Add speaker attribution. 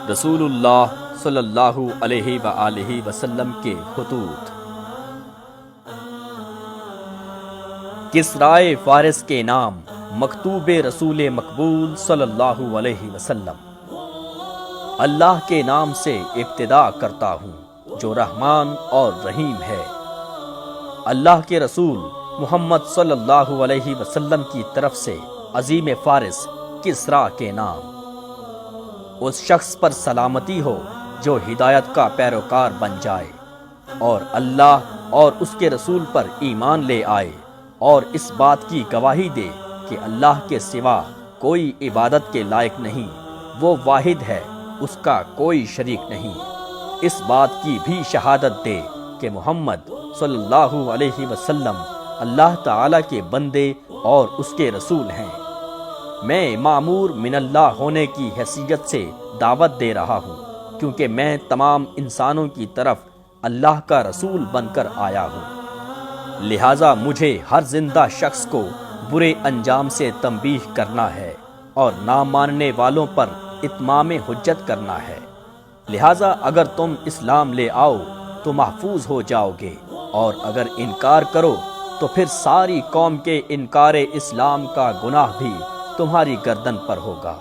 Speaker 1: رسول اللہ صلی اللہ علیہ وآلہ وسلم کے خطوط۔ کسرائے فارس کے نام، مکتوب رسول مقبول صلی اللہ علیہ وسلم۔ اللہ کے نام سے ابتدا کرتا ہوں جو رحمان اور رحیم ہے۔ اللہ کے رسول محمد صلی اللہ علیہ وسلم کی طرف سے عظیم فارس کسریٰ کے نام۔ اس شخص پر سلامتی ہو جو ہدایت کا پیروکار بن جائے اور اللہ اور اس کے رسول پر ایمان لے آئے اور اس بات کی گواہی دے کہ اللہ کے سوا کوئی عبادت کے لائق نہیں، وہ واحد ہے، اس کا کوئی شریک نہیں۔ اس بات کی بھی شہادت دے کہ محمد صلی اللہ علیہ وسلم اللہ تعالیٰ کے بندے اور اس کے رسول ہیں۔ میں معمور من اللہ ہونے کی حیثیت سے دعوت دے رہا ہوں، کیونکہ میں تمام انسانوں کی طرف اللہ کا رسول بن کر آیا ہوں۔ لہٰذا مجھے ہر زندہ شخص کو برے انجام سے تنبیہ کرنا ہے اور نہ ماننے والوں پر اتمام حجت کرنا ہے۔ لہٰذا اگر تم اسلام لے آؤ تو محفوظ ہو جاؤ گے، اور اگر انکار کرو تو پھر ساری قوم کے انکار اسلام کا گناہ بھی تمہاری گردن پر ہوگا۔